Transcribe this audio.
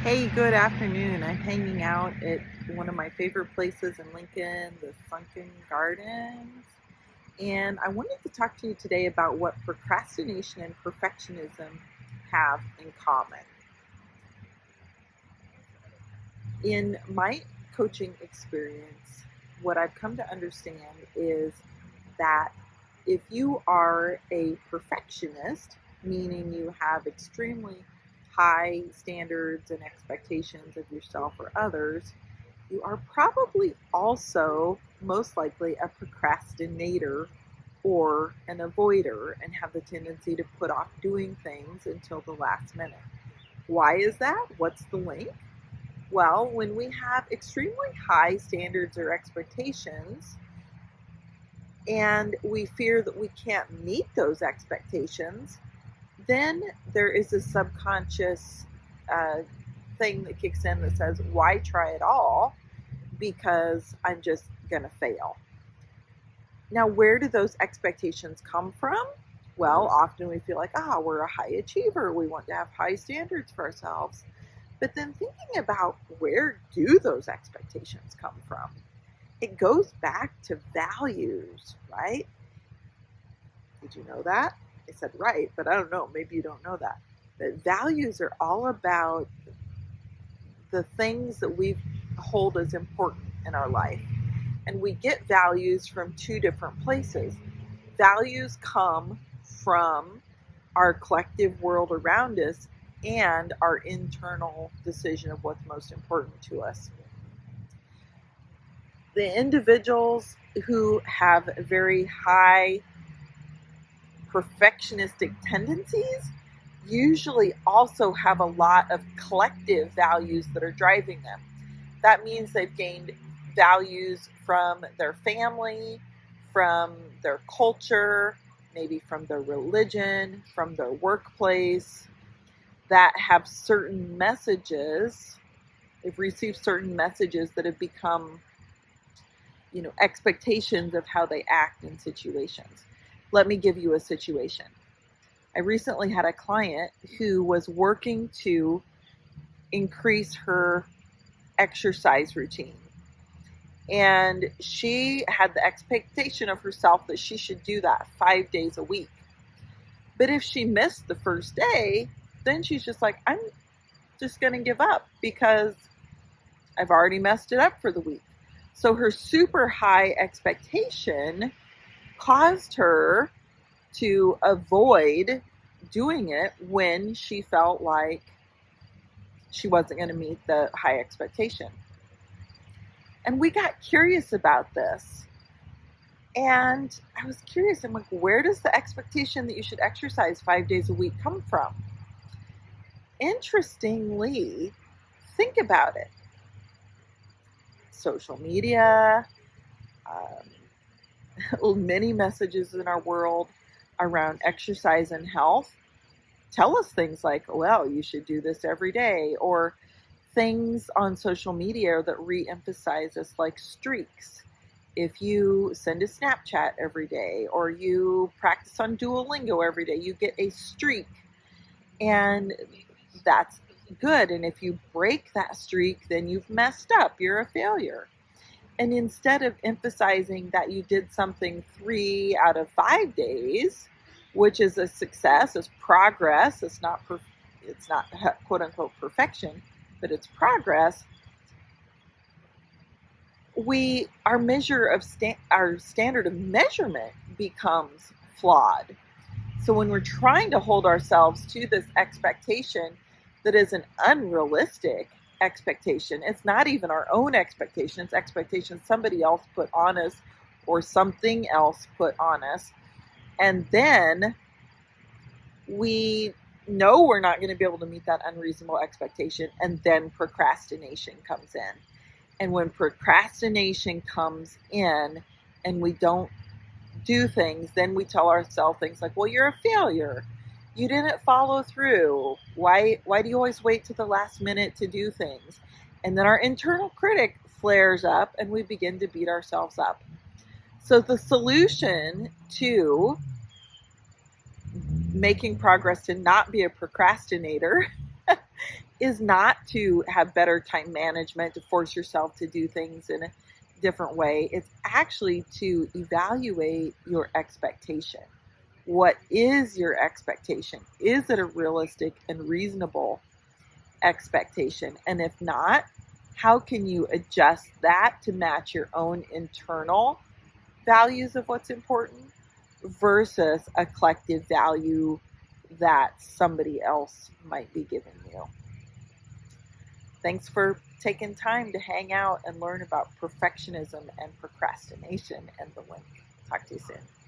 Hey, good afternoon. I'm hanging out at one of my favorite places in Lincoln, the Sunken Gardens. And I wanted to talk to you today about what procrastination and perfectionism have in common. In my coaching experience, what I've come to understand is that if you are a perfectionist, meaning you have extremely high standards and expectations of yourself or others, you are probably also most likely a procrastinator or an avoider and have the tendency to put off doing things until the last minute. Why is that? What's the link? Well, when we have extremely high standards or expectations and we fear that we can't meet those expectations, then there is a subconscious thing that kicks in that says, why try at all? Because I'm just going to fail. Now, where do those expectations come from? Well, often we feel like, we're a high achiever. We want to have high standards for ourselves. But then thinking about where do those expectations come from? It goes back to values, right? Did you know that? I said right, but I don't know. Maybe you don't know that. But values are all about the things that we hold as important in our life. And we get values from two different places. Values come from our collective world around us and our internal decision of what's most important to us. The individuals who have very high perfectionistic tendencies usually also have a lot of collective values that are driving them. That means they've gained values from their family, from their culture, maybe from their religion, from their workplace, that have certain messages. They've received certain messages that have become, expectations of how they act in situations. Let me give you a situation. I recently had a client who was working to increase her exercise routine. And she had the expectation of herself that she should do that 5 days a week. But if she missed the first day, then she's just like, I'm just going to give up because I've already messed it up for the week. So her super high expectation caused her to avoid doing it when she felt like she wasn't going to meet the high expectation. And we got curious about this. And I was curious, I'm like, where does the expectation that you should exercise 5 days a week come from? Interestingly, think about it. Social media, many messages in our world around exercise and health tell us things like, well, you should do this every day, or things on social media that re-emphasize us, like streaks. If you send a Snapchat every day or you practice on Duolingo every day, you get a streak. And that's good. And if you break that streak, then you've messed up. You're a failure. And instead of emphasizing that you did something 3 out of 5 days, which is a success, it's progress, it's not quote unquote perfection, but it's progress, our measure of our standard of measurement becomes flawed. So when we're trying to hold ourselves to this expectation that is an unrealistic expectation, it's not even our own expectation, it's expectations somebody else put on us or something else put on us. And then we know we're not going to be able to meet that unreasonable expectation, and then procrastination comes in. And when procrastination comes in and we don't do things, then we tell ourselves things like, well, you're a failure. You didn't follow through. Why do you always wait to the last minute to do things? And then our internal critic flares up and we begin to beat ourselves up. So the solution to making progress to not be a procrastinator is not to have better time management, to force yourself to do things in a different way. It's actually to evaluate your expectation. What is your expectation? Is it a realistic and reasonable expectation? And if not, how can you adjust that to match your own internal values of what's important versus a collective value that somebody else might be giving you? Thanks for taking time to hang out and learn about perfectionism and procrastination and the link. Talk to you soon.